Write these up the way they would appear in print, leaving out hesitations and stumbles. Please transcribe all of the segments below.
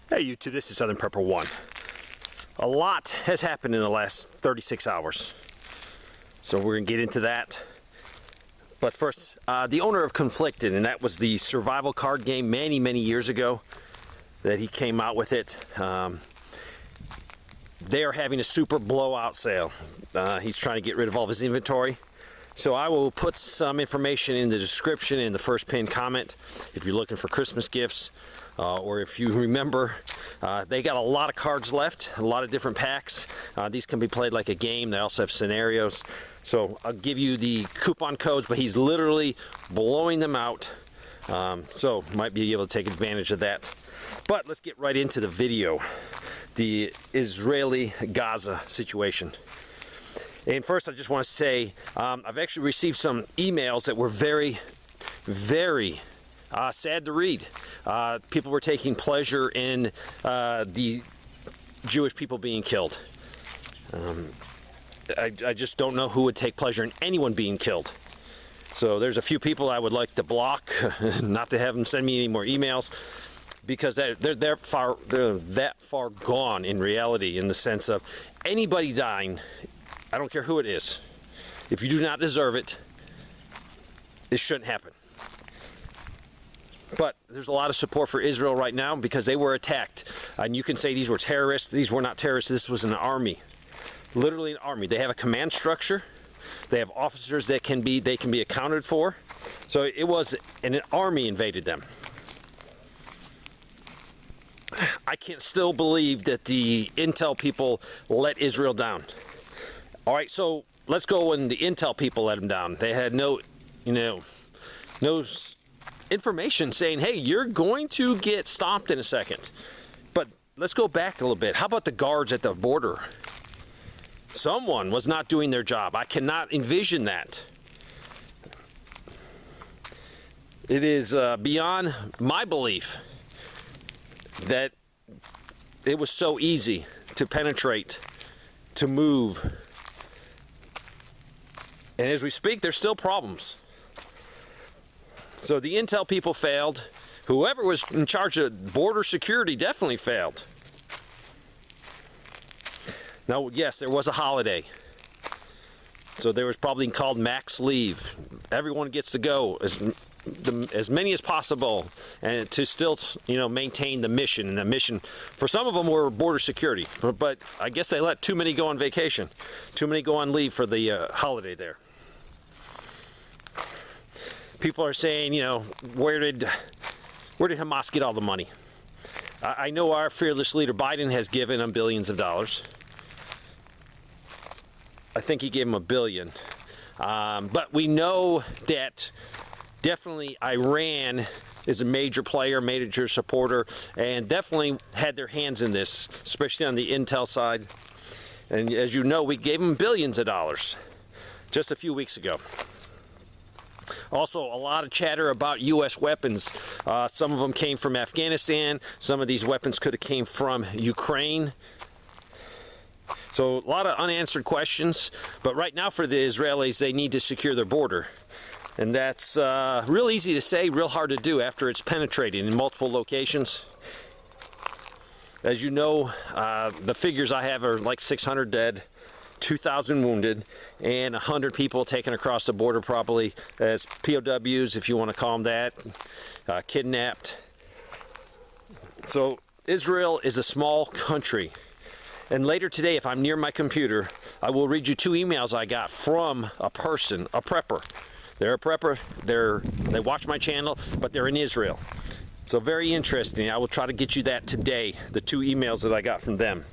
Hey YouTube, this is Southern Prepper 1. A lot has happened in the last 36 hours. So we're going to get into that. But first, the owner of Conflicted, and that was the survival card game many years ago that he came out with it. They are having a super blowout sale. He's trying to get rid of all of his inventory. So I will put some information in the description in the first pinned comment if you're looking for Christmas gifts. Or if you remember, they got a lot of cards left, a lot of different packs. These can be played like a game. They also have scenarios. So I'll give you the coupon codes, but he's literally blowing them out. So might be able to take advantage of that. But let's get right into the video. The Israeli-Gaza situation. And first I just want to say, I've actually received some emails that were very sad to read. People were taking pleasure in the Jewish people being killed. I just don't know who would take pleasure in anyone being killed. So there's a few people I would like to block, not to have them send me any more emails, because they're that far gone in reality, in the sense of anybody dying, I don't care who it is. If you do not deserve it, it shouldn't happen. But there's a lot of support for Israel right now because they were attacked. And you can say these were terrorists. These were not terrorists. This was an army. Literally an army. They have a command structure. They have officers that can be accounted for. So it was an army invaded them. I can't still believe that the intel people let Israel down. All right, so let's go when the intel people let them down. They had no information saying, hey, you're going to get stopped in a second. But let's go back a little bit. How about the guards at the border? Someone was not doing their job. I cannot envision that. It is beyond my belief that it was so easy to penetrate, to move. And as we speak, there's still problems. So the intel people failed. Whoever was in charge of border security definitely failed. Now, yes, there was a holiday. So there was probably called max leave. Everyone gets to go, as many as possible, and to still, maintain the mission. And the mission, for some of them, were border security. But I guess they let too many go on vacation. Too many go on leave for the holiday there. People are saying, where did Hamas get all the money? I know our fearless leader Biden has given them billions of dollars. I think he gave them $1 billion. But we know that definitely Iran is a major player, major supporter, and definitely had their hands in this, especially on the intel side. And as you know, we gave them billions of dollars just a few weeks ago. Also, a lot of chatter about U.S. weapons. Some of them came from Afghanistan. Some of these weapons could have came from Ukraine. So a lot of unanswered questions. But right now for the Israelis, they need to secure their border. And that's real easy to say, real hard to do after it's penetrated in multiple locations. As you know, the figures I have are like 600 dead. 2,000 wounded, and 100 people taken across the border, probably as POWs, if you want to call them that, kidnapped. So Israel is a small country. And later today, if I'm near my computer, I will read you 2 emails I got from a person, a prepper. They're a prepper. They watch my channel, but they're in Israel. So very interesting. I will try to get you that today, the 2 emails that I got from them.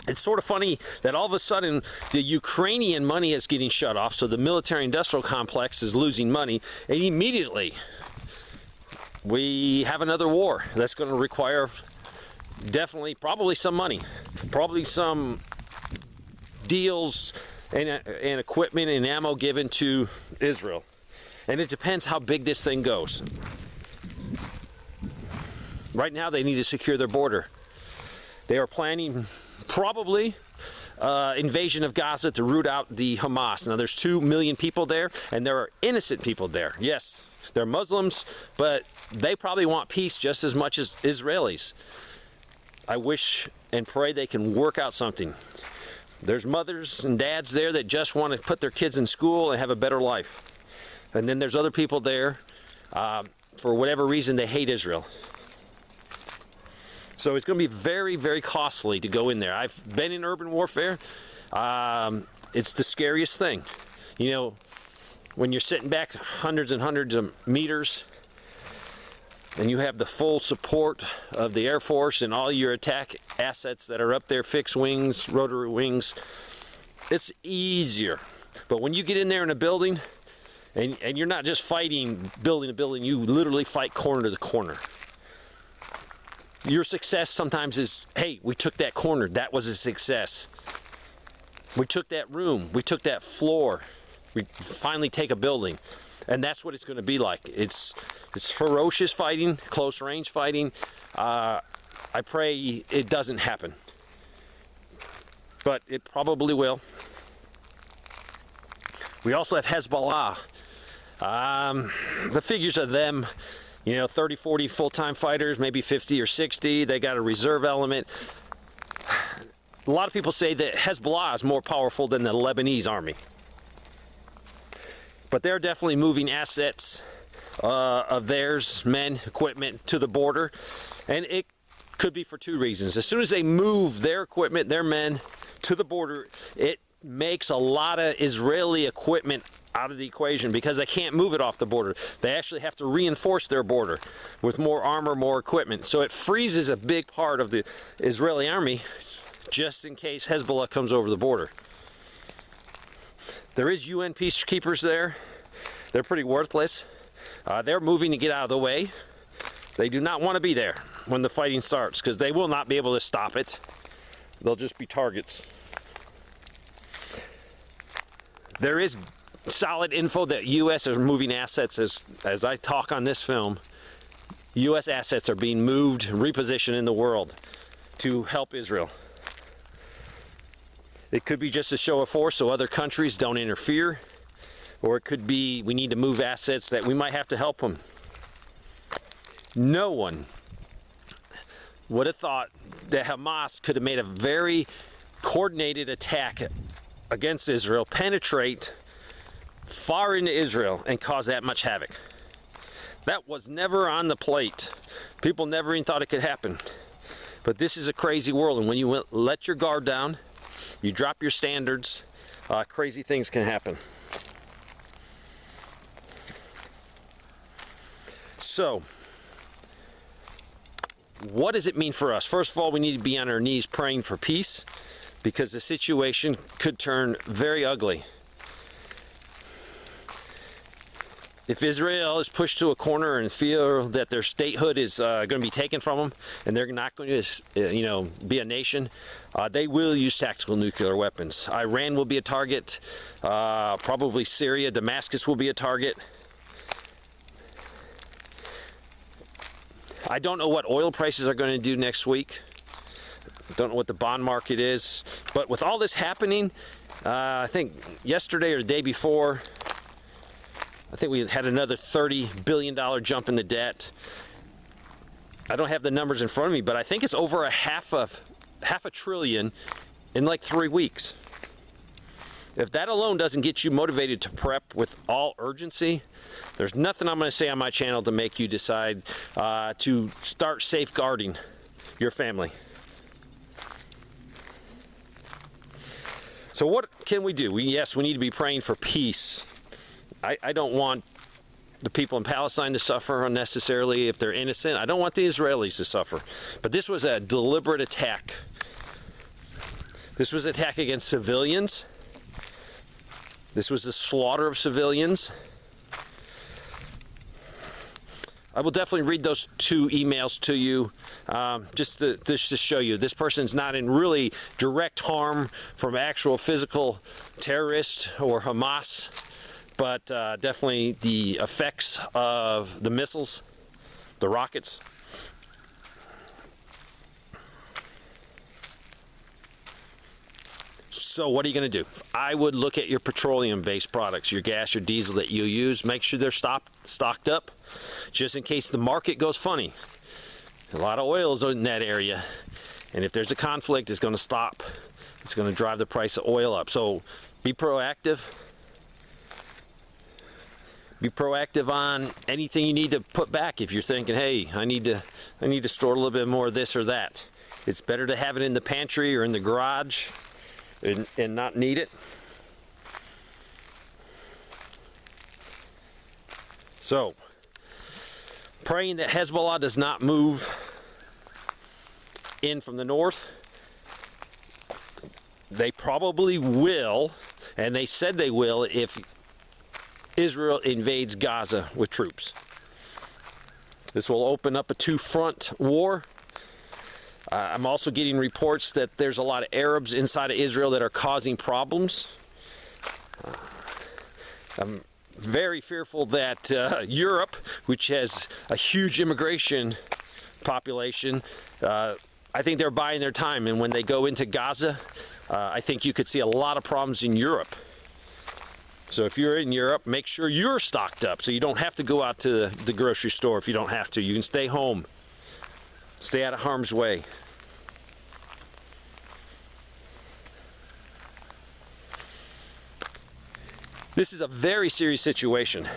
It's sort of funny that all of a sudden the Ukrainian money is getting shut off, so the military-industrial complex is losing money, and immediately we have another war that's going to require probably some money, probably some deals and equipment and ammo given to Israel. And it depends how big this thing goes. Right now they need to secure their border. They are planning probably invasion of Gaza to root out the Hamas. Now there's 2 million people there, and there are innocent people there. Yes, They're Muslims, but they probably want peace just as much as Israelis. I wish and pray they can work out something. There's mothers and dads there that just want to put their kids in school and have a better life. And then there's other people there, for whatever reason, they hate Israel. So it's going to be very, very costly to go in there. I've been in urban warfare. It's the scariest thing. You know, when you're sitting back hundreds and hundreds of meters and you have the full support of the Air Force and all your attack assets that are up there, fixed wings, rotary wings, it's easier. But when you get in there in a building and you're not just fighting building to building, you literally fight corner to corner. Your success sometimes is, hey, we took that corner. That was a success. We took that room. We took that floor. We finally take a building. And that's what it's going to be like. It's ferocious fighting, close range fighting. I pray it doesn't happen. But it probably will. We also have Hezbollah. The figures of them, you know, 30, 40 full-time fighters, maybe 50 or 60. They got a reserve element. A lot of people say that Hezbollah is more powerful than the Lebanese army. But they're definitely moving assets of theirs, men, equipment, to the border. And it could be for two reasons. As soon as they move their equipment, their men, to the border, it makes a lot of Israeli equipment out of the equation because they can't move it off the border. They actually have to reinforce their border with more armor, more equipment. So it freezes a big part of the Israeli army just in case Hezbollah comes over the border. There is UN peacekeepers there. They're pretty worthless. They're moving to get out of the way. They do not want to be there when the fighting starts because they will not be able to stop it. They'll just be targets. There is solid info that U.S. are moving assets as I talk on this film. U.S. assets are being moved, repositioned in the world to help Israel. It could be just a show of force so other countries don't interfere, or it could be we need to move assets that we might have to help them. No one would have thought that Hamas could have made a very coordinated attack against Israel, penetrate far into Israel, and cause that much havoc. That was never on the plate. People never even thought it could happen. But this is a crazy world, and when you let your guard down, you drop your standards, crazy things can happen. So, what does it mean for us? First of all, we need to be on our knees praying for peace because the situation could turn very ugly. If Israel is pushed to a corner and feel that their statehood is going to be taken from them and they're not going to, be a nation, they will use tactical nuclear weapons. Iran will be a target. Probably Syria, Damascus will be a target. I don't know what oil prices are going to do next week. Don't know what the bond market is. But with all this happening, I think yesterday or the day before, I think we had another $30 billion jump in the debt. I don't have the numbers in front of me, but I think it's over half a trillion in like 3 weeks. If that alone doesn't get you motivated to prep with all urgency, there's nothing I'm going to say on my channel to make you decide to start safeguarding your family. So what can we do? Yes, we need to be praying for peace. I don't want the people in Palestine to suffer unnecessarily if they're innocent. I don't want the Israelis to suffer. But this was a deliberate attack. This was an attack against civilians. This was the slaughter of civilians. I will definitely read those 2 emails to you just to show you this person's not in really direct harm from actual physical terrorists or Hamas. But definitely the effects of the missiles, the rockets. So what are you going to do? I would look at your petroleum-based products, your gas, your diesel that you use. Make sure they're stocked up, just in case the market goes funny. A lot of oil is in that area, and if there's a conflict, it's going to stop. It's going to drive the price of oil up. So be proactive. Be proactive on anything you need to put back. If you're thinking, hey, I need to store a little bit more of this or that. It's better to have it in the pantry or in the garage and not need it. So, praying that Hezbollah does not move in from the north. They probably will, and they said they will if Israel invades Gaza with troops. This will open up a two-front war. I'm also getting reports that there's a lot of Arabs inside of Israel that are causing problems. I'm very fearful that Europe, which has a huge immigration population, I think they're buying their time. And when they go into Gaza, I think you could see a lot of problems in Europe. So if you're in Europe, make sure you're stocked up so you don't have to go out to the grocery store if you don't have to. You can stay home. Stay out of harm's way. This is a very serious situation.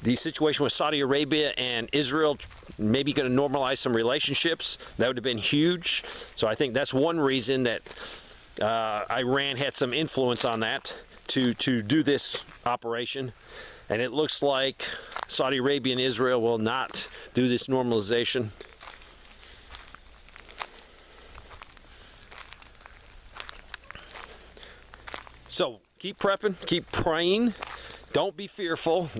The situation with Saudi Arabia and Israel maybe going to normalize some relationships. That would have been huge. So I think that's one reason that Iran had some influence on that to do this operation. And it looks like Saudi Arabia and Israel will not do this normalization. So keep prepping, keep praying. Don't be fearful.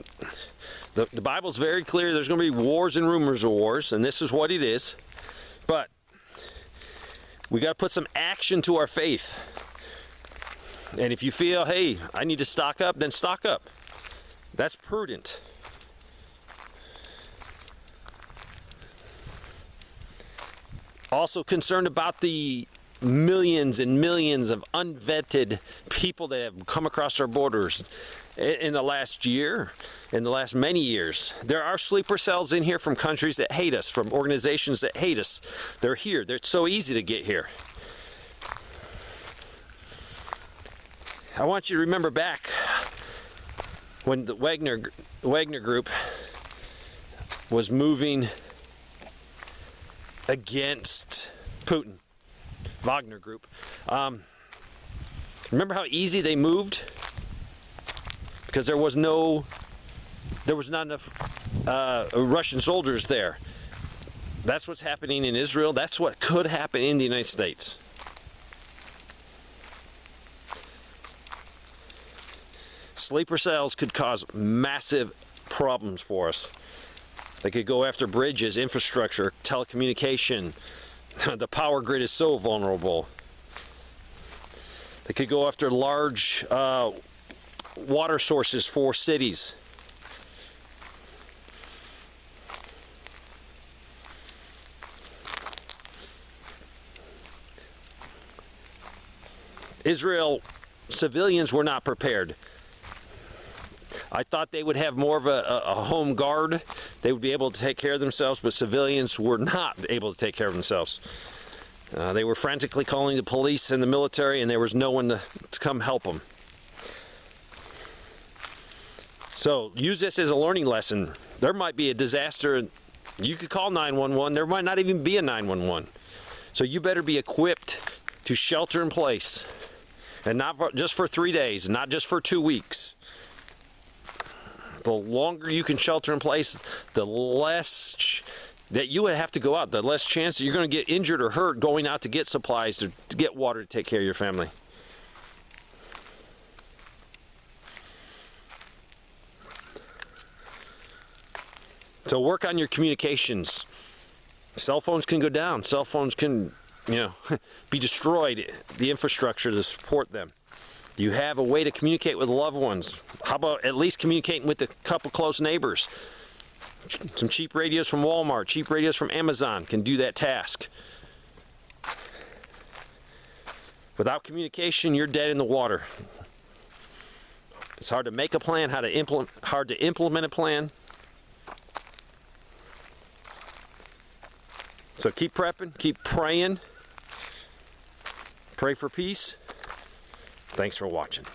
The Bible's very clear. There's going to be wars and rumors of wars, and this is what it is. But we got to put some action to our faith. And if you feel, hey, I need to stock up, then stock up. That's prudent. Also concerned about the millions and millions of unvetted people that have come across our borders in the last year, in the last many years. There are sleeper cells in here from countries that hate us, from organizations that hate us. They're here. They're so easy to get here. I want you to remember back when the Wagner Group was moving against Putin. Wagner Group. Remember how easy they moved? Because there was not enough Russian soldiers there. That's what's happening in Israel. That's what could happen in the United States. Sleeper cells could cause massive problems for us. They could go after bridges, infrastructure, telecommunication. The power grid is so vulnerable. They could go after large water sources for cities. Israel civilians were not prepared. I thought they would have more of a home guard. They would be able to take care of themselves, but civilians were not able to take care of themselves. They were frantically calling the police and the military, and there was no one to come help them. So use this as a learning lesson. There might be a disaster. You could call 911. There might not even be a 911. So you better be equipped to shelter in place, and not just for 3 days, not just for 2 weeks. The longer you can shelter in place, the less that you would have to go out, the less chance that you're going to get injured or hurt going out to get supplies, to get water to take care of your family. So work on your communications. Cell phones can go down. Cell phones can, be destroyed, the infrastructure to support them. You have a way to communicate with loved ones. How about at least communicating with a couple close neighbors? Some cheap radios from Walmart, cheap radios from Amazon can do that task. Without communication, you're dead in the water. It's hard to make a plan, hard to implement a plan. So keep prepping, keep praying. Pray for peace. Thanks for watching.